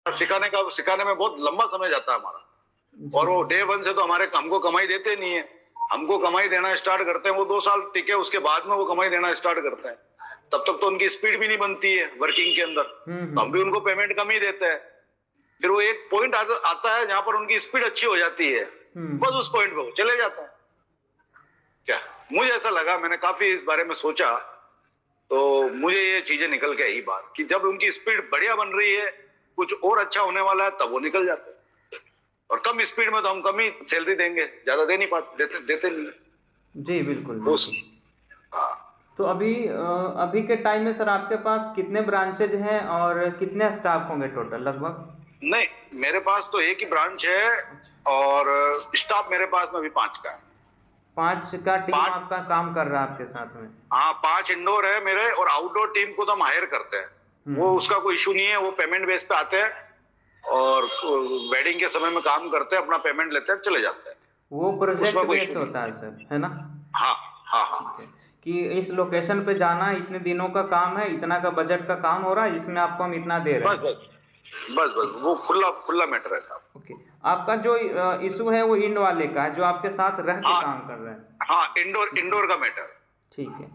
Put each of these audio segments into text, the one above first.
सिखाने में बहुत लंबा समय जाता है हमारा। और वो डे वन से तो हमको कमाई देते नहीं है। हमको कमाई देना स्टार्ट करते हैं वो 2 साल टिके, उसके बाद में वो कमाई देना स्टार्ट करते हैं। तब तक तो उनकी स्पीड भी नहीं बनती है वर्किंग के अंदर, तो हम भी उनको पेमेंट कम ही देते हैं। फिर वो एक पॉइंट आता है जहां पर उनकी स्पीड अच्छी हो जाती है, बस उस पॉइंट पे वो चले जाते हैं। क्या मुझे ऐसा लगा, मैंने काफी इस बारे में सोचा, तो मुझे ये चीजें निकल के आई बात कि जब उनकी स्पीड बढ़िया बन रही है, कुछ और अच्छा होने वाला है, तब वो निकल जाते हैं। और कम स्पीड में तो हम कम ही सैलरी देंगे, ज्यादा दे नहीं पाते, देते नहीं। जी बिल्कुल बिल्कुल। तो अभी के टाइम में सर आपके पास कितने ब्रांचेज हैं और कितने स्टाफ होंगे टोटल लगभग? नहीं, मेरे पास तो एक ही ब्रांच है। अच्छा। और स्टाफ मेरे पास में भी 5 का है। 5 का टीम 5, आपका काम कर रहा है आपके साथ में? हाँ 5 इंडोर है मेरे, और आउटडोर टीम को तो हम हायर करते हैं। वो उसका कोई इशू नहीं है, वो पेमेंट बेस पे आते हैं और वेडिंग के समय में काम करते हैं, अपना पेमेंट लेते हैं, चले जाते हैं। वो प्रोजेक्ट उसमें कोई बेस इशू नहीं। होता है सर, है ना? हाँ हाँ हाँ। ठीक है। कि इस लोकेशन पे जाना, इतने दिनों का काम है, इतना का बजट का काम हो रहा है, इसमें आपको हम इतना दे रहे बस हैं। बस बस बस वो खुला खुला मैटर रहता है। ओके। आपका जो इशू है वो इंड वाले का है, जो आपके साथ रह के हाँ काम कर रहे हैं। हाँ, इंडोर का मैटर। ठीक है।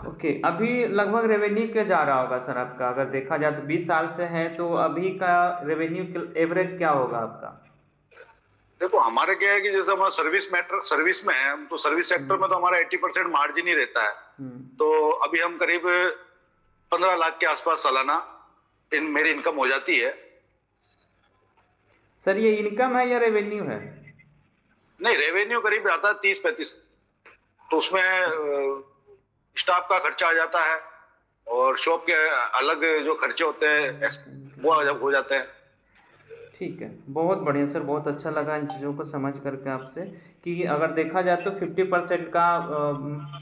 ओके। अभी लगभग रेवेन्यू क्या जा रहा होगा सर आपका, अगर देखा जाए तो 20 साल से है, तो अभी का रेवेन्यू एवरेज क्या होगा आपका? देखो हमारे क्या है कि जैसे हमारा सर्विस में है, तो सर्विस सेक्टर में तो हमारा 80% मार्जिन ही रहता है। तो अभी हम करीब 15 लाख के आसपास सालाना मेरी इनकम हो जाती है। सर ये इनकम है या रेवेन्यू है? नहीं, रेवेन्यू करीब आता है 30-35। तो उसमें स्टाफ का खर्चा आ जाता है, और शॉप के अलग जो खर्चे होते हैं वो हो जाते हैं। ठीक है, बहुत बढ़िया सर, बहुत अच्छा लगा इन चीज़ों को समझ करके आपसे, कि अगर देखा जाए तो 50% का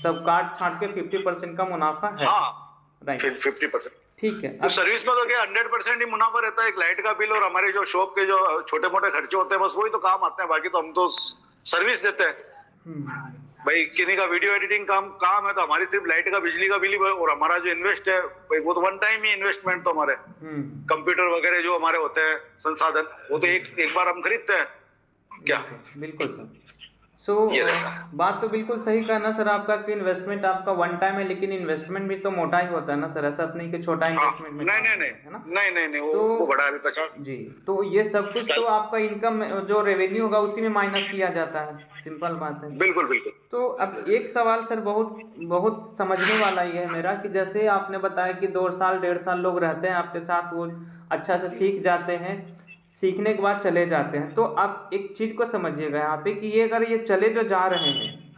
सब काट छांट के 50% का मुनाफा है। हाँ, राइट। 50%। ठीक है। तो अब सर्विस में तो क्या 100% ही मुनाफा रहता है। एक लाइट का बिल और हमारे जो शॉप के जो छोटे मोटे खर्चे होते हैं, बस वही तो काम आते हैं। बाकी तो हम तो सर्विस देते हैं। भाई किन्हीं का वीडियो एडिटिंग काम है, तो हमारी सिर्फ लाइट का बिजली का बिल ही, और हमारा जो इन्वेस्ट है भाई वो तो वन टाइम ही इन्वेस्टमेंट। तो हमारे कंप्यूटर वगैरह जो हमारे होते हैं संसाधन, वो तो एक बार हम खरीदते हैं। क्या बिल्कुल सर। सो ये रहता है। बात तो बिल्कुल सही कहा ना सर आपका, कि इन्वेस्टमेंट आपका वन टाइम है, लेकिन इन्वेस्टमेंट भी तो मोटा ही होता है ना सर, ऐसा नहीं कि छोटा हाँ, इन्वेस्टमेंट में नहीं काम नहीं होता नहीं है ना? नहीं नहीं नहीं, तो वो बड़ा अभी 50। जी, तो ये सब कुछ तो आपका इनकम जो रेवेन्यू होगा उसी में माइनस किया जाता है, सिंपल बात है। बिल्कुल बिल्कुल। तो अब एक सवाल सर बहुत बहुत समझने वाला ही है मेरा, कि जैसे आपने बताया कि 2 साल 1.5 साल लोग रहते हैं आपके साथ, वो अच्छा से सीख जाते हैं, सीखने के बाद चले जाते हैं। तो आप एक चीज़ को समझिएगा यहाँ पे, कि ये अगर ये चले जो जा रहे हैं,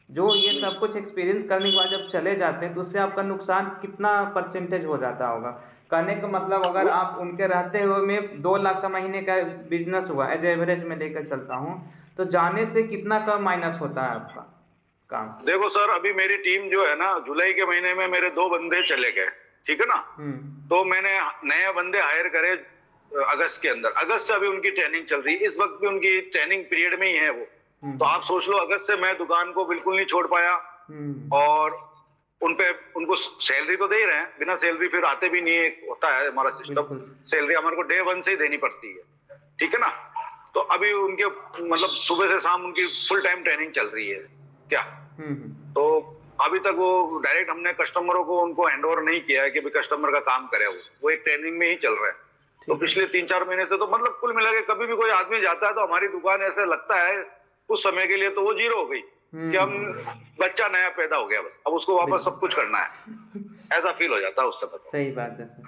जो ये सब कुछ एक्सपीरियंस करने के बाद जब चले जाते हैं, तो उससे आपका नुकसान कितना परसेंटेज हो जाता होगा? कहने का मतलब, अगर आप उनके रहते हुए में 2 लाख का महीने का बिजनेस हुआ, एज एवरेज में लेकर चलता हूँ, तो जाने से कितना का माइनस होता है आपका काम? देखो सर, अभी मेरी टीम जो है ना, जुलाई के महीने में मेरे 2 बंदे चले गए, ठीक है ना। तो मैंने नए बंदे हायर करे अगस्त के अंदर। अगस्त से अभी उनकी ट्रेनिंग चल रही है, इस वक्त भी उनकी ट्रेनिंग पीरियड में ही है वो। तो आप सोच लो, अगस्त से मैं दुकान को बिल्कुल नहीं छोड़ पाया। और उनको सैलरी तो दे ही रहे हैं, बिना सैलरी फिर आते भी नहीं है, होता है हमारा सिस्टम। सैलरी हमारे को डे वन से ही देनी पड़ती है, ठीक है ना। तो अभी उनके मतलब सुबह से शाम उनकी फुल टाइम ट्रेनिंग चल रही है। क्या तो अभी तक वो डायरेक्ट हमने कस्टमरों को उनको हैंड ओवर नहीं किया है कि भाई कस्टमर का काम करे, वो एक ट्रेनिंग में ही चल रहा है। तो पिछले 3-4 महीने से तो मतलब कुल मिला के कभी भी कोई आदमी जाता है तो हमारी दुकान ऐसे लगता है कुछ समय के लिए तो वो जीरो हो गई, कि हम बच्चा नया पैदा हो गया, बस अब उसको वापस सब कुछ करना है, ऐसा फील हो जाता है उस समय। सही बात है सर।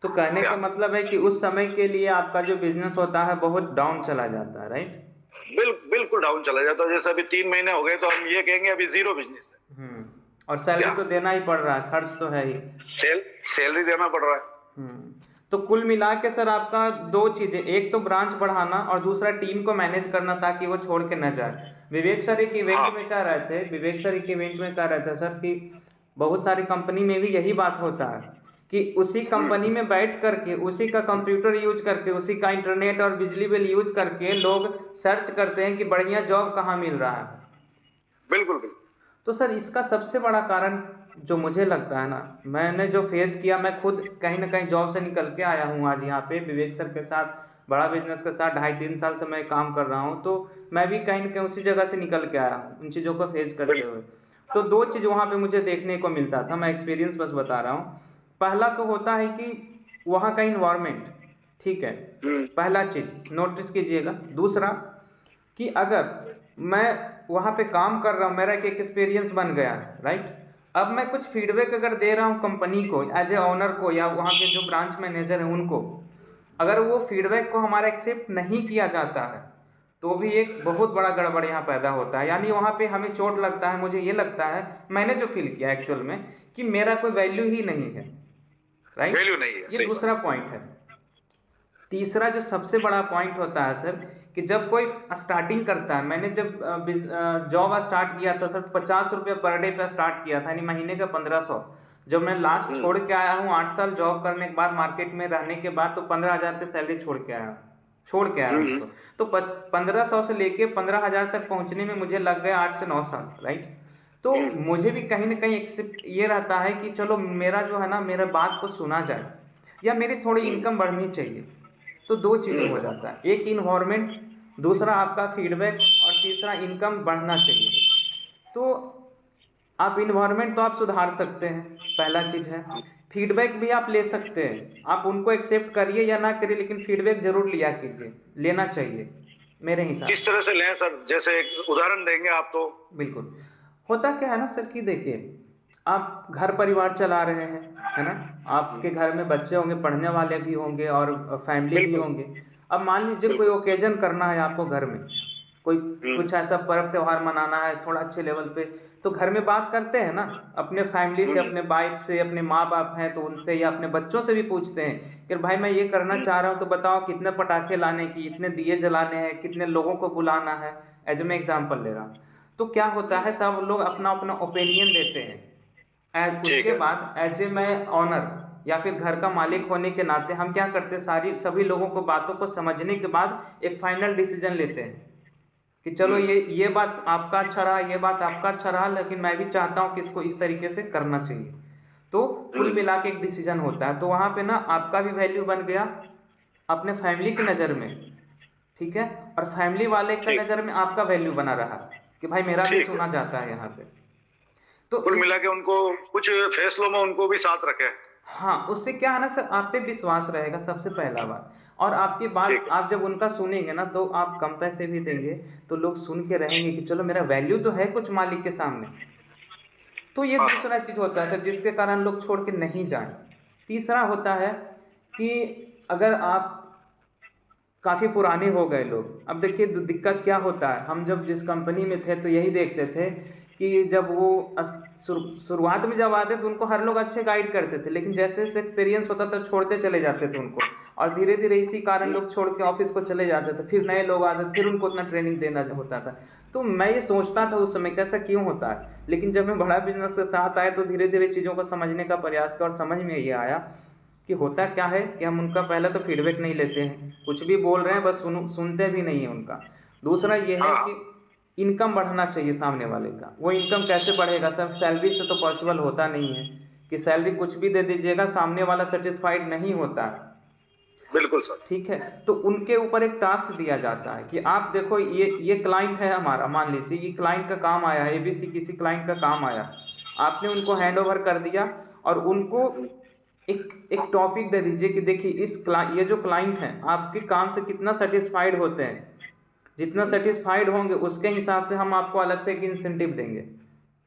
तो कहने का मतलब है कि उस समय के लिए आपका जो बिजनेस होता है बहुत डाउन चला जाता है, राइट? बिल्कुल डाउन चला जाता है। जैसे अभी 3 महीने हो गए तो हम ये कहेंगे अभी जीरो बिजनेस है। और सैलरी तो देना ही पड़ रहा है, खर्च तो है ही, सैलरी देना पड़ रहा है। तो कुल मिला के सर आपका 2 चीजें, एक तो ब्रांच बढ़ाना और दूसरा टीम को मैनेज करना, ताकि वो छोड़ के न जाए। विवेक सर एक इवेंट में कह रहे थे सर, कि बहुत सारी कंपनी में भी यही बात होता है, कि उसी कंपनी में बैठ करके, उसी का कंप्यूटर यूज करके, उसी का इंटरनेट और बिजली बिल यूज करके लोग सर्च करते हैं कि बढ़िया जॉब कहाँ मिल रहा है। बिल्कुल बिल्कुल। तो सर इसका सबसे बड़ा कारण जो मुझे लगता है ना, मैंने जो फेस किया, मैं खुद कहीं ना कहीं जॉब से निकल के आया हूँ आज यहाँ पे विवेक सर के साथ, बड़ा बिजनेस के साथ 2.5-3 साल से मैं काम कर रहा हूँ, तो मैं भी कहीं ना कहीं उसी जगह से निकल के आया हूँ उन चीज़ों को फेस करते हुए। तो दो चीज़ वहाँ पे मुझे देखने को मिलता था, मैं एक्सपीरियंस बस बता रहा हूँ। पहला तो होता है कि वहाँ का इन्वायरमेंट, ठीक है, पहला चीज़ नोटिस कीजिएगा। दूसरा कि अगर मैं वहाँ पे काम कर रहा हूँ, मेरा एक एक्सपीरियंस बन गया है, राइट, अब मैं कुछ फीडबैक अगर दे रहा हूँ कंपनी को एज ए ऑनर को या वहाँ के जो ब्रांच मैनेजर हैं उनको, अगर वो फीडबैक को हमारा एक्सेप्ट नहीं किया जाता है तो भी एक बहुत बड़ा गड़बड़ यहाँ पैदा होता है। यानी वहाँ पे हमें चोट लगता है, मुझे ये लगता है, मैंने जो फील किया एक्चुअल में, कि मेरा कोई वैल्यू ही नहीं है, राइट, वैल्यू नहीं है, ये दूसरा पॉइंट है। तीसरा जो सबसे बड़ा पॉइंट होता है सर, कि जब कोई स्टार्टिंग करता है, मैंने जब जॉब स्टार्ट किया था सर, 50 रुपये पर डे पे स्टार्ट किया था, यानी महीने का 1500। जब मैं लास्ट छोड़ के आया हूँ 8 साल जॉब करने के बाद, मार्केट में रहने के बाद, तो 15,000 की सैलरी छोड़ के आया उसको। तो 1500 से लेके 15,000 तक पहुंचने में मुझे लग गए 8 से 9 साल, राइट। तो मुझे भी कहीं ना कहीं एक्सेप्ट ये रहता है कि चलो मेरा जो है ना, मेरे बात को सुना जाए या मेरी थोड़ी इनकम बढ़नी चाहिए। तो दो चीज़ें हो जाता है, एक इन्वायरमेंट, दूसरा आपका फीडबैक, और तीसरा इनकम बढ़ना चाहिए। तो आप इन्वायरमेंट तो आप सुधार सकते हैं, पहला चीज़ है। फीडबैक भी आप ले सकते हैं, आप उनको एक्सेप्ट करिए या ना करिए, लेकिन फीडबैक जरूर लिया कीजिए, लेना चाहिए मेरे हिसाब से। किस तरह से लें सर, जैसे एक उदाहरण देंगे आप तो? बिल्कुल। होता क्या है ना सर, कि देखिए, आप घर परिवार चला रहे हैं, है ना, आपके घर में बच्चे होंगे, पढ़ने वाले भी होंगे और फैमिली भी बिल्कुल। होंगे। अब मान लीजिए कोई बिल्कुल। ओकेजन करना है आपको घर में, कोई कुछ ऐसा पर्व त्योहार मनाना है थोड़ा अच्छे लेवल पे, तो घर में बात करते हैं ना अपने फैमिली से, अपने वाइफ से, अपने माँ बाप हैं तो उनसे, या अपने बच्चों से भी पूछते हैं कि भाई मैं ये करना चाह रहा हूँ, तो बताओ कितने पटाखे लाने की, इतने दिए जलाने हैं, कितने लोगों को बुलाना है, एज मैं एग्जाम्पल ले रहा हूँ। तो क्या होता है, सब लोग अपना अपना ओपिनियन देते हैं। ठीक उसके है। बाद एज ए मैं ऑनर या फिर घर का मालिक होने के नाते, हम क्या करते हैं, सभी लोगों को बातों को समझने के बाद एक फाइनल डिसीजन लेते हैं कि चलो ये बात आपका अच्छा रहा, ये बात आपका अच्छा रहा, लेकिन मैं भी चाहता हूँ कि इसको इस तरीके से करना चाहिए। तो कुल मिला के एक डिसीजन होता है। तो वहाँ पे ना आपका भी वैल्यू बन गया अपने फैमिली की नज़र में, ठीक है, और फैमिली वाले का ठीक। नज़र में आपका वैल्यू बना रहा कि भाई मेरा भी ठीक है। सुना जाता है यहाँ पे। तो कुल इस मिला के उनको कुछ फैसलों में उनको भी साथ रखे। हाँ, उससे क्या है ना सर, आप पे विश्वास रहेगा सबसे पहला बात, और आपकी बात ठीक है। आप जब उनका सुनेंगे ना, तो आप कम पैसे भी देंगे तो लोग सुन के रहेंगे कि चलो मेरा वैल्यू तो है कुछ मालिक के सामने। तो ये हाँ दूसरा चीज होता है सर, जिसके कारण लोग छोड़ के नहीं जाए। तीसरा होता है कि अगर आप काफ़ी पुराने हो गए लोग, अब देखिए दिक्कत क्या होता है, हम जब जिस कंपनी में थे तो यही देखते थे कि जब वो शुरुआत में जब आते तो उनको हर लोग अच्छे गाइड करते थे, लेकिन जैसे जैसे एक्सपीरियंस होता था छोड़ते चले जाते थे उनको, और धीरे धीरे इसी कारण लोग छोड़ के ऑफिस को चले जाते थे, फिर नए लोग आते थे, फिर उनको उतना ट्रेनिंग देना होता था। तो मैं ये सोचता था उस समय कैसा क्यों होता है, लेकिन जब मैं बड़ा बिजनेस के साथ आया तो धीरे धीरे चीज़ों को समझने का प्रयास किया और समझ में ये आया कि होता क्या है कि हम उनका पहले तो फीडबैक नहीं लेते हैं, कुछ भी बोल रहे हैं बस सुनते भी नहीं है उनका। दूसरा ये है हाँ। कि इनकम बढ़ना चाहिए सामने वाले का। वो इनकम कैसे बढ़ेगा सर, सैलरी से तो पॉसिबल होता नहीं है कि सैलरी कुछ भी दे दीजिएगा सामने वाला सेटिस्फाइड नहीं होता है, बिल्कुल सर। ठीक है। तो उनके ऊपर एक टास्क दिया जाता है कि आप देखो ये क्लाइंट है हमारा, मान लीजिए ये क्लाइंट का काम आया है, एबीसी किसी क्लाइंट का काम आया, आपने उनको हैंड ओवर कर दिया और उनको एक टॉपिक दे दीजिए कि देखिए ये जो क्लाइंट हैं आपके काम से कितना सेटिस्फाइड होते हैं, जितना सेटिस्फाइड होंगे उसके हिसाब से हम आपको अलग से एक इंसेंटिव देंगे,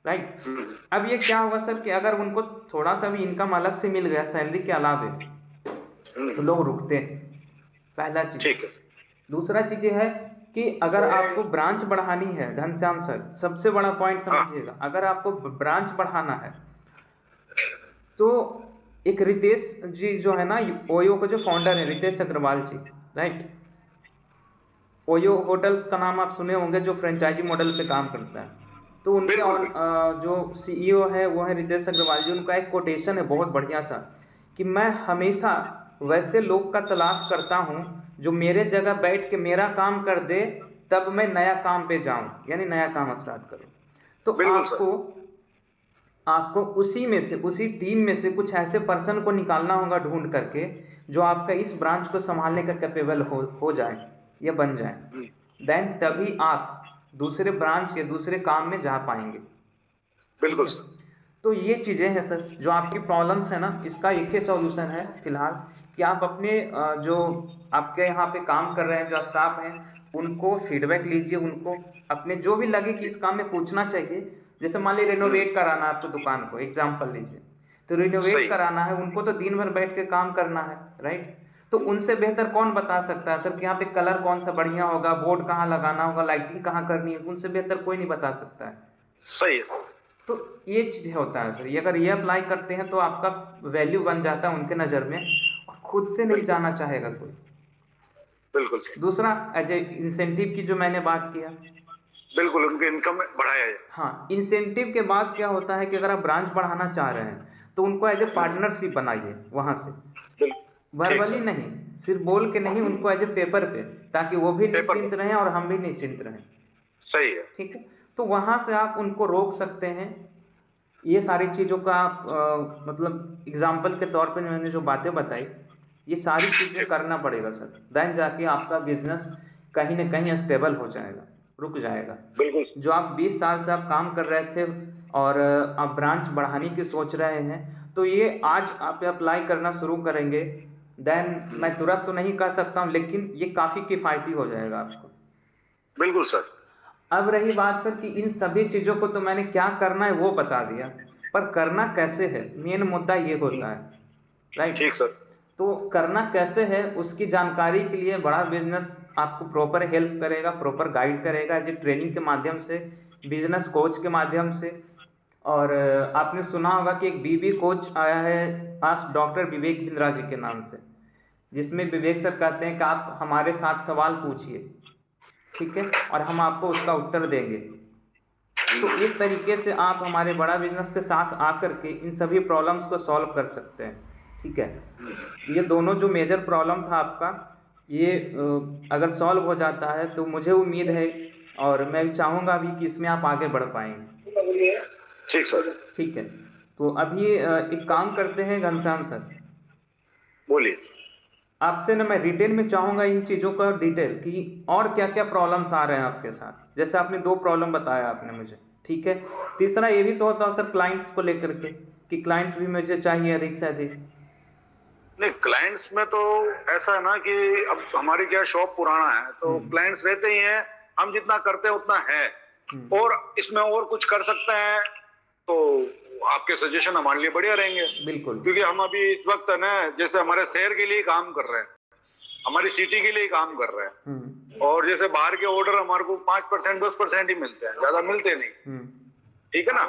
राइट। अब ये क्या होगा सर कि अगर उनको थोड़ा सा भी इनकम अलग से मिल गया सैलरी के अलावे, तो लोग रुकते हैं, पहला चीज। ठीक है। दूसरा चीज ये है कि अगर आपको ब्रांच बढ़ानी है, घनश्याम सर सबसे बड़ा पॉइंट समझिएगा, अगर आपको ब्रांच बढ़ाना है तो एक रितेश जी जो है ना, ओयो के जो फाउंडर है रितेश अग्रवाल जी, राइट, ओयो होटल्स का नाम आप सुने होंगे, जो फ्रेंचाइजी मॉडल पे काम करता है। तो उनके जो सीईओ है वो है रितेश अग्रवाल जी। उनका एक कोटेशन है बहुत बढ़िया सा कि मैं हमेशा वैसे लोग का तलाश करता हूँ जो मेरे जगह बैठ के मेरा काम कर दे, तब मैं नया काम पे जाऊँ, यानी नया काम स्टार्ट करूँ। तो बिल्कुल सर। आपको आपको उसी में से, उसी टीम में से कुछ ऐसे पर्सन को निकालना होगा ढूंढ करके जो आपका इस ब्रांच को संभालने का कैपेबल हो जाए या बन जाए। देन तभी आप दूसरे ब्रांच के दूसरे काम में जा पाएंगे। बिल्कुल ठीक है? तो ये चीज़ें हैं सर, जो आपकी प्रॉब्लम्स है ना, इसका एक ही सॉल्यूशन है फिलहाल कि आप अपने जो आपके यहाँ पे काम कर रहे हैं जो स्टाफ हैं उनको फीडबैक लीजिए, उनको अपने जो भी लगे कि इस काम में पूछना चाहिए। जैसे मान लीजिए रिनोवेट कराना है आपको दुकान को, एग्जाम्पल लीजिए, तो रिनोवेट सही। कराना है उनको, तो दिन भर बैठ के काम करना है, राइट। तो उनसे बेहतर कौन बता सकता है सर कि यहाँ पे कलर कौन सा बढ़िया होगा, बोर्ड कहाँ लगाना होगा, लाइटिंग कहाँ करनी है, उनसे बेहतर कोई नहीं बता सकता है। सही है। तो ये चीज होता है सर, ये अगर ये अप्लाई करते हैं तो आपका वैल्यू बन जाता है उनके नज़र में, और खुद से नहीं जाना चाहेगा कोई। बिल्कुल। दूसरा, एज ए इंसेंटिव की जो मैंने बात किया, बिल्कुल उनके इनकम बढ़ाया जाए। हाँ, इंसेंटिव के बाद क्या होता है कि अगर आप ब्रांच बढ़ाना चाह रहे हैं तो उनको एज ए पार्टनरशिप बनाइए वहां से, ठीक वर्बली सर। नहीं, सिर्फ बोल के नहीं, उनको एज ए पेपर पे, ताकि वो भी पेपर निश्चिंत रहें और हम भी निश्चिंत रहें। सही है। ठीक है, तो वहां से आप उनको रोक सकते हैं। ये सारी चीज़ों का आप मतलब एग्जाम्पल के तौर पे मैंने जो बातें बताई, ये सारी चीज़ें करना पड़ेगा सर, देन जाके आपका बिजनेस कहीं ना कहीं स्टेबल हो जाएगा, रुक जाएगा। बिल्कुल। जो आप 20 साल से आप काम कर रहे थे और आप ब्रांच बढ़ाने की सोच रहे हैं, तो ये आज आप अप्लाई करना शुरू करेंगे, देन मैं तुरंत तो नहीं कर सकता हूँ, लेकिन ये काफ़ी किफ़ायती हो जाएगा आपको। बिल्कुल सर। अब रही बात सर कि इन सभी चीज़ों को तो मैंने क्या करना है वो बता दिया, पर करना कैसे है, मेन मुद्दा ये होता है, राइट। ठीक सर। तो करना कैसे है उसकी जानकारी के लिए बड़ा बिजनेस आपको प्रॉपर हेल्प करेगा, प्रॉपर गाइड करेगा, जो ट्रेनिंग के माध्यम से, बिजनेस कोच के माध्यम से। और आपने सुना होगा कि एक बीबी कोच आया है आज डॉक्टर विवेक बिंद्रा जी के नाम से, जिसमें विवेक सर कहते हैं कि आप हमारे साथ सवाल पूछिए, ठीक है, और हम आपको उसका उत्तर देंगे। तो इस तरीके से आप हमारे बड़ा बिजनेस के साथ आकर के इन सभी प्रॉब्लम्स को सॉल्व कर सकते हैं। ठीक है, ये दोनों जो मेजर प्रॉब्लम था आपका, ये अगर सॉल्व हो जाता है तो मुझे उम्मीद है और मैं चाहूँगा भी कि इसमें आप आगे बढ़ पाएंगे। ठीक सर। ठीक है, तो अभी एक काम करते हैं घनश्याम सर, बोलिए। आपसे ना मैं डिटेल में चाहूँगा इन चीज़ों का डिटेल कि और क्या क्या प्रॉब्लम्स आ रहे हैं आपके साथ। जैसे आपने 2 प्रॉब्लम बताया आपने मुझे, ठीक है, तीसरा ये भी तो होता है सर क्लाइंट्स को लेकर के कि क्लाइंट्स भी मुझे चाहिए अधिक से अधिक। नहीं, क्लाइंट्स में तो ऐसा है ना कि अब हमारी क्या शॉप पुराना है तो क्लाइंट्स रहते ही हैं, हम जितना करते हैं उतना है, और इसमें और कुछ कर सकते हैं तो आपके सजेशन हमारे लिए बढ़िया रहेंगे। बिल्कुल, क्योंकि हम अभी इस वक्त है ना, जैसे हमारे शहर के लिए काम कर रहे हैं, हमारी सिटी के लिए काम कर रहे हैं, और जैसे बाहर के ऑर्डर हमारे को 5% 10% ही मिलते हैं, ज्यादा मिलते नहीं। ठीक है ना,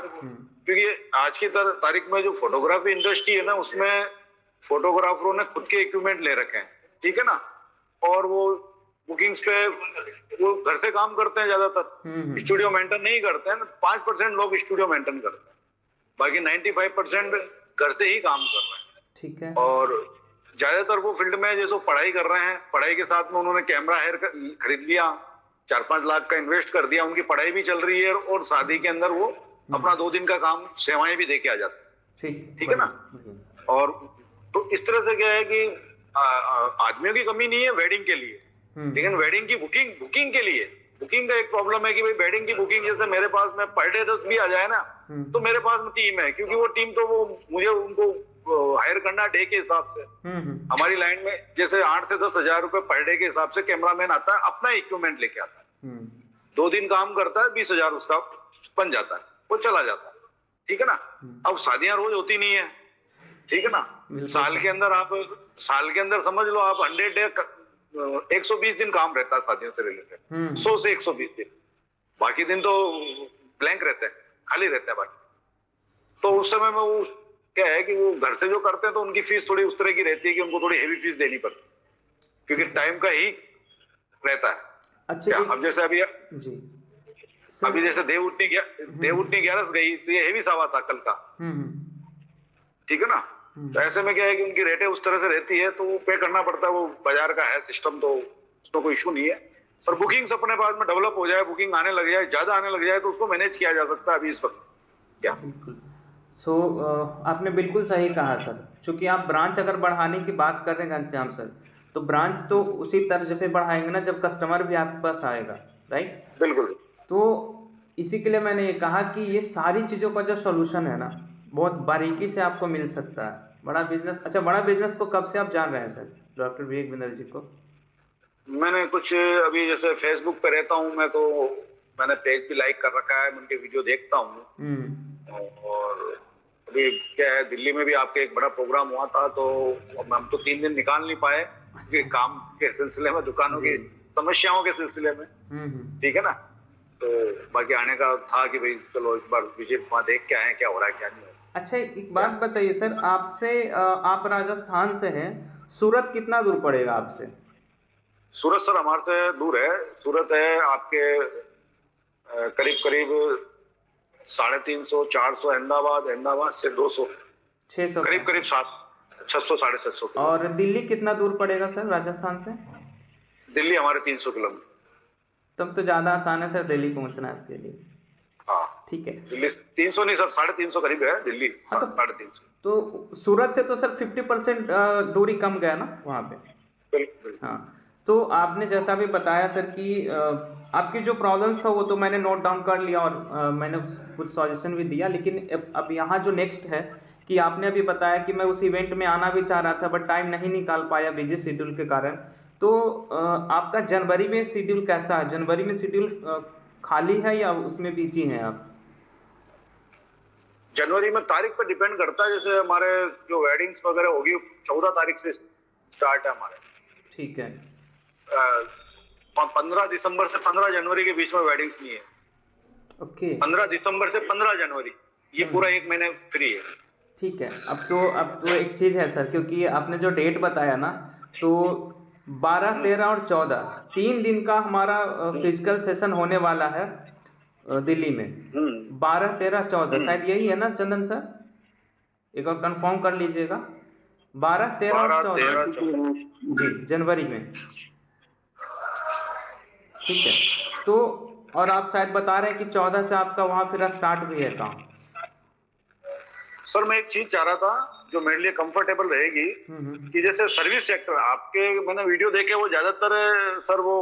क्योंकि आज की तारीख में जो फोटोग्राफी इंडस्ट्री है ना, उसमें फोटोग्राफरों ने खुद के इक्विपमेंट ले रखे हैं, ठीक है ना, और वो बुकिंग्स पे वो घर से काम करते हैं ज्यादातर, स्टूडियो मेंटेन नहीं करते हैं। 5% लोग स्टूडियो मेंटेन करते हैं, बाकी 95% घर से ही काम कर रहे हैं। ठीक है, और ज्यादातर वो फील्ड में जैसे पढ़ाई कर रहे हैं, पढ़ाई के साथ में उन्होंने कैमरा खरीद लिया, 4-5 लाख का इन्वेस्ट कर दिया, उनकी पढ़ाई भी चल रही है और शादी के अंदर वो अपना 2 दिन का काम सेवाएं भी देके आ जाते हैं। ठीक है ना, और तो इस तरह से क्या है कि आदमियों की कमी नहीं है वेडिंग के लिए, लेकिन वेडिंग की बुकिंग के लिए बुकिंग का एक प्रॉब्लम है कि भाई वेडिंग की बुकिंग, जैसे मेरे पास में पर डे 10 भी आ जाए ना, तो मेरे पास में टीम है, क्योंकि वो टीम तो वो मुझे उनको हायर करना डे के हिसाब से। हमारी लाइन में जैसे 8 से 10 हजार रुपए पर डे के हिसाब से कैमरामैन आता है, अपना इक्विपमेंट लेके आता है, 2 दिन काम करता है, 20,000 उसका बन जाता है, वो चला जाता है। ठीक है ना, अब शादियां रोज होती नहीं है, ठीक है ना, साल के अंदर समझ लो आप 100 डे 120 दिन काम रहता है शादियों से रिलेटेड, 100 से 120 दिन, बाकी दिन तो ब्लैंक रहते हैं, खाली रहते हैं बाकी। तो उस समय में वो क्या है कि वो घर से जो करते हैं तो उनकी फीस थोड़ी उस तरह की रहती है कि उनको थोड़ी हेवी फीस देनी पड़ती है, क्योंकि टाइम का ही रहता है। अच्छा, अब जैसे अभी जैसे देव उठनी 11 गई तो ये हेवी सावा था कल का, ठीक है ना, तो ऐसे में क्या है कि उनकी रेटें उस तरह से रहती है, तो वो पे करना पड़ता है, वो बाजार का है सिस्टम, तो उसमें कोई इशू नहीं है। और बुकिंग्स अपने पास में डेवलप हो जाए, बुकिंग आने लग जाए, ज्यादा आने लग जाए, तो उसको मैनेज किया जा सकता है अभी इस वक्त। क्या बिल्कुल आपने बिल्कुल सही कहा सर। चूँकि आप ब्रांच अगर बढ़ाने की बात कर रहे हैं घनश्याम सर, तो ब्रांच तो उसी तर्ज पे बढ़ाएंगे ना जब कस्टमर भी आपके पास आएगा, राइट? बिल्कुल। तो इसी के लिए मैंने ये कहा कि ये सारी चीज़ों का जो सॉल्यूशन है ना, बहुत बारीकी से आपको मिल सकता है। बड़ा बिजनेस, अच्छा बड़ा बिजनेस को कब से आप जान रहे हैं सर, डॉक्टर विवेक बिंदर जी को? मैंने कुछ अभी जैसे फेसबुक पे रहता हूँ मैं, तो मैंने पेज भी लाइक कर रखा है, मैं उनके वीडियो देखता हूँ। और अभी क्या है, दिल्ली में भी आपके एक बड़ा प्रोग्राम हुआ था, तो हम तो 3 दिन निकाल नहीं पाए क्योंकि काम के सिलसिले में, दुकानों की समस्याओं के सिलसिले में, ठीक है ना। तो बाकी आने का था कि भाई चलो एक बार विजिट वहाँ देख के आए क्या हो रहा है क्या नहीं हो रहा। अच्छा एक बात बताइए सर, आपसे आप राजस्थान से हैं, सूरत कितना दूर पड़ेगा आपसे? सूरत सर हमारे से दूर है। सूरत है आपके करीब करीब 350 400, अहमदाबाद, अहमदाबाद से 200, 600, करीब करीब 600 750। और दिल्ली कितना दूर पड़ेगा सर राजस्थान से? दिल्ली हमारे 300 किलोमीटर। तब तो ज़्यादा आसान है सर दिल्ली पहुंचना आपके लिए। हाँ ठीक है। दिल्ली 300 नहीं सर, 350 करीब है दिल्ली। हाँ, तो 350। तो सूरत से तो सर 50% दूरी कम गया ना वहाँ पे। बिल्कुल। हाँ, तो आपने जैसा भी बताया सर कि आपकी जो प्रॉब्लम्स था वो तो मैंने नोट डाउन कर लिया, और मैंने कुछ सजेशन भी दिया। लेकिन अब यहाँ जो नेक्स्ट है कि आपने अभी बताया कि मैं उस इवेंट में आना भी चाह रहा था बट टाइम नहीं निकाल पाया बिजी शेड्यूल के कारण। तो आपका जनवरी में शेड्यूल कैसा है? जनवरी में शेड्यूल खाली है या उसमें बिजी हैं आप? जनवरी में तारीख पर डिपेंड करता है, जैसे हमारे जो वेडिंग्स वगैरह होगी 14 तारीख से स्टार्ट है हमारे। ठीक है। 15 दिसंबर से 15 जनवरी के बीच में वेडिंग्स नहीं है। ओके। 15 दिसंबर से 15 जनवरी, ये पूरा एक महीने फ्री है। ठीक है। अब तो एक चीज़ है सर, क्योंकि आपने जो डेट बताया ना, तो 12, 13 और 14 3 दिन का हमारा फिजिकल सेशन होने वाला है दिल्ली में। 12, 13, 14 शायद यही है ना चंदन सर? एक और कंफर्म कर लीजिएगा। 12, 13 और 14 जी जनवरी में। ठीक है। तो और आप शायद बता रहे हैं कि 14 से आपका वहाँ फिर स्टार्ट भी है काम। सर मैं एक चीज चाह रहा था जो मेरे लिए कंफर्टेबल रहेगी, कि जैसे सर्विस सेक्टर आपके मैंने वीडियो देखे, वो ज्यादातर सर वो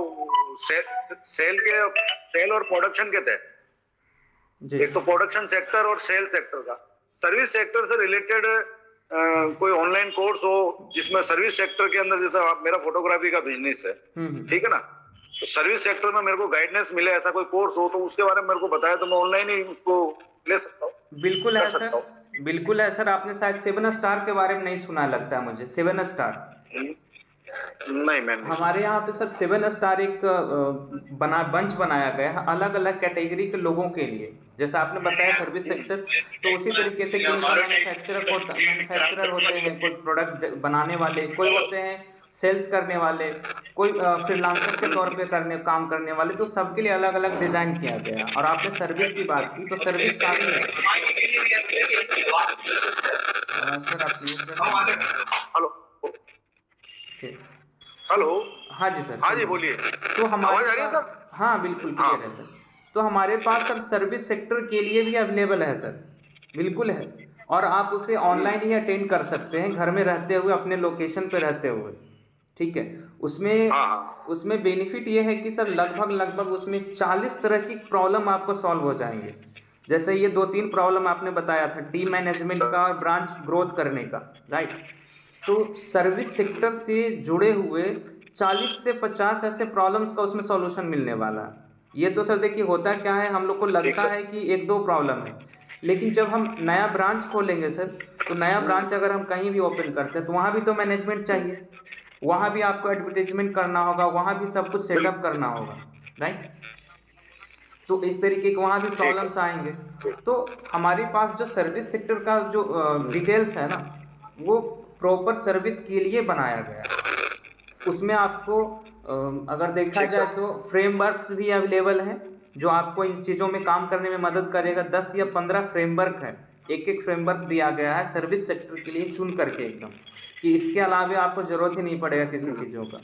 सेल और प्रोडक्शन के थे। एक तो प्रोडक्शन सेक्टर और सेल सेक्टर का। सर्विस सेक्टर से रिलेटेड कोई ऑनलाइन कोर्स हो जिसमें सर्विस सेक्टर के अंदर, जैसे मेरा फोटोग्राफी का बिजनेस है, ठीक है ना, तो सर्विस सेक्टर में मेरे को गाइडेंस मिले, ऐसा कोई कोर्स हो तो उसके बारे में मेरे को बताया तो मैं ऑनलाइन ही उसको ले सकता हूँ। बिल्कुल है सर, बिल्कुल है सर। आपने शायद 7 स्टार के बारे में नहीं सुना लगता है मुझे। 7 स्टार नहीं, मैंने हमारे यहाँ पे सर 7 स्टार एक बंच बनाया गया है अलग अलग कैटेगरी के लोगों के लिए। जैसा आपने बताया सर्विस सेक्टर, तो उसी तरीके से मैन्युफैक्चरर होते हैं, कोई प्रोडक्ट बनाने वाले, कोई होते हैं सेल्स करने वाले, कोई फ्रीलांसर के तौर पे काम करने वाले। तो सबके लिए अलग अलग डिजाइन किया गया। और आपने सर्विस की बात की, तो सर्विस काफी है सर। आप हेलो हेलो। हाँ जी सर। हाँ जी बोलिए। तो हमारे आवाज आ रही है सर? हाँ बिल्कुल क्लियर है सर। तो हमारे पास सर सर्विस सेक्टर के लिए भी अवेलेबल है सर, बिल्कुल है। और आप उसे ऑनलाइन ही अटेंड कर सकते हैं, घर में रहते हुए, अपने लोकेशन पे रहते हुए। ठीक है। उसमें बेनिफिट ये है कि सर लगभग उसमें 40 तरह की प्रॉब्लम आपको सॉल्व हो जाएंगे। जैसे ये 2-3 प्रॉब्लम आपने बताया था, टीम मैनेजमेंट का और ब्रांच ग्रोथ करने का, राइट? तो सर्विस सेक्टर से जुड़े हुए 40 से 50 ऐसे प्रॉब्लम्स का उसमें सॉल्यूशन मिलने वाला है। ये तो सर देखिए होता क्या है, हम लोग को लगता है कि 1-2 प्रॉब्लम है, लेकिन जब हम नया ब्रांच खोलेंगे सर, तो नया ब्रांच अगर हम कहीं भी ओपन करते हैं तो वहाँ भी तो मैनेजमेंट चाहिए, वहाँ भी आपको एडवर्टाइजमेंट करना होगा, वहाँ भी सब कुछ सेटअप करना होगा, राइट? तो इस तरीके के वहाँ भी प्रॉब्लम्स आएंगे। तो हमारे पास जो सर्विस सेक्टर का जो डिटेल्स है ना, वो प्रॉपर सर्विस के लिए बनाया गया है। उसमें आपको अगर देखा जाए तो फ्रेमवर्क्स भी अवेलेबल हैं जो आपको इन चीज़ों में काम करने में मदद करेगा। 10 या 15 फ्रेमवर्क है, एक फ्रेमवर्क दिया गया है सर्विस सेक्टर के लिए चुन करके एकदम, कि इसके अलावा आपको ज़रूरत ही नहीं पड़ेगा किसी चीज़ों का।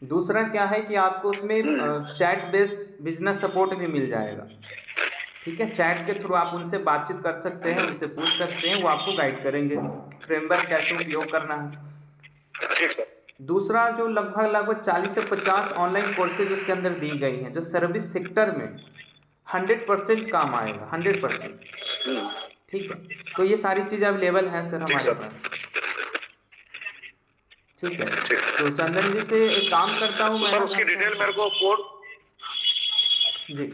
दूसरा क्या है कि आपको उसमें चैट बेस्ड बिजनेस सपोर्ट भी मिल जाएगा। ठीक है, चैट के थ्रू आप उनसे बातचीत कर सकते हैं, उनसे पूछ सकते हैं, वो आपको गाइड करेंगे फ्रेमवर्क कैसे उपयोग करना है। ठीक है। दूसरा जो लगभग 40 से 50 ऑनलाइन कोर्सेज उसके अंदर दी गई हैं जो सर्विस सेक्टर में 100% काम आएगा, 100%। ठीक है, तो ये सारी चीज़ें अवेलेबल हैं सर हमारे पास। ठीक है, तो चंदन जी से एक काम करता हूँ मैं सर, उसकी डिटेल मेरे को कोड जी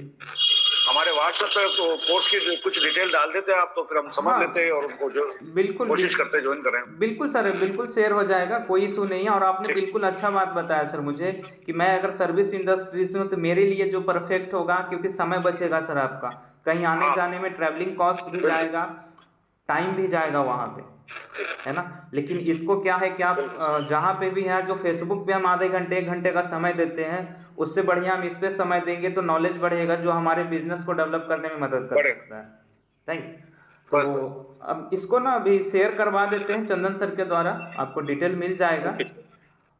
हमारे व्हाट्सएप पे तो कोर्स की कुछ डिटेल डाल देते हैं आप, तो फिर हम समझ लेते हैं और उनको जो बिल्कुल कोशिश करते हैं ज्वाइन करें। बिल्कुल सर, बिल्कुल शेयर हो जाएगा, कोई इशू नहीं है। और आपने बिल्कुल अच्छा बात बताया सर मुझे कि मैं अगर सर्विस इंडस्ट्री से हूँ तो मेरे लिए जो परफेक्ट होगा, क्योंकि समय बचेगा सर आपका, कहीं आने जाने में ट्रैवलिंग कॉस्ट भी जाएगा, टाइम भी जाएगा वहाँ पे, है ना। लेकिन इसको क्या है कि आप जहाँ पे भी हैं, जो फेसबुक पे हम आधे घंटे 1 घंटे का समय देते हैं, उससे बढ़िया हम इस पे समय देंगे तो नॉलेज बढ़ेगा, जो हमारे बिजनेस को डेवलप करने में मदद कर सकता है, राइट। तो अब इसको ना अभी शेयर करवा देते हैं चंदन सर के द्वारा, आपको डिटेल मिल जाएगा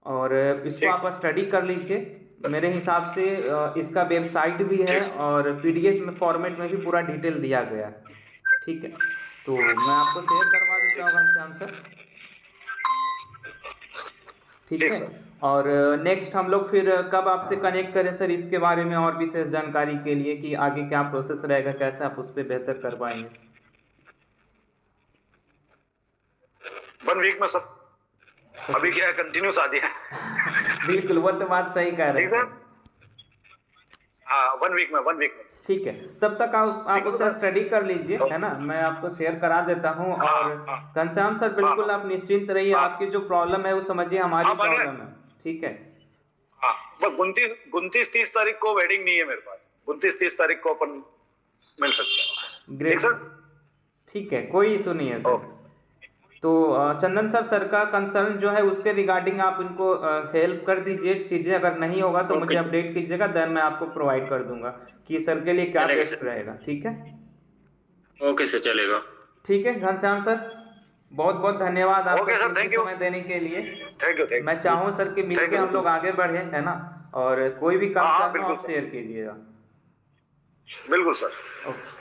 और इसको आप स्टडी कर लीजिए। मेरे हिसाब से इसका वेबसाइट भी है और PDF में फॉर्मेट में भी पूरा डिटेल दिया गया है। ठीक है, तो मैं आपको शेयर करवा देता हूँ घनश्याम सर। ठीक है, और नेक्स्ट हम लोग फिर कब आपसे कनेक्ट करें सर इसके बारे में और विशेष जानकारी के लिए कि आगे क्या प्रोसेस रहेगा, कैसे आप उस पर बेहतर कर पाएंगे? 1 वीक में सर, अभी क्या है कंटिन्यू शादी है। बिल्कुल, वो तो बात सही कह रहे हैं सर। हाँ, 1 वीक में। ठीक है, तब तक आप उसे स्टडी कर लीजिए, है ना। मैं आपको शेयर करा देता हूँ। और घनश्याम सर बिल्कुल आप निश्चिंत रहिए, आपकी जो प्रॉब्लम है वो समझिए हमारी प्रॉब्लम है। ठीक है, हाँ, 29-30 तारीख को वेडिंग नहीं है मेरे पास, 29-30 तारीख को अपन मिल सकते हैं। ग्रेट सर, ठीक है, कोई इशू नहीं है सर। तो चंदन सर का कंसर्न जो है उसके रिगार्डिंग आप इनको हेल्प कर दीजिए, चीज़ें अगर नहीं होगा तो मुझे अपडेट कीजिएगा, देन मैं आपको प्रोवाइड कर दूंगा कि सर के लिए क्या बेस्ट रहेगा। ठीक है, ओके सर, चलेगा। ठीक है घनश्याम सर, बहुत बहुत धन्यवाद आपका समय देने के लिए। Thank you. मैं चाहूँ सर कि मिलके हम लोग आगे बढ़े, है ना। और कोई भी कंसर्न हो आप शेयर कीजिएगा। बिल्कुल sir.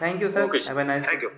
Thank you sir, have a nice day.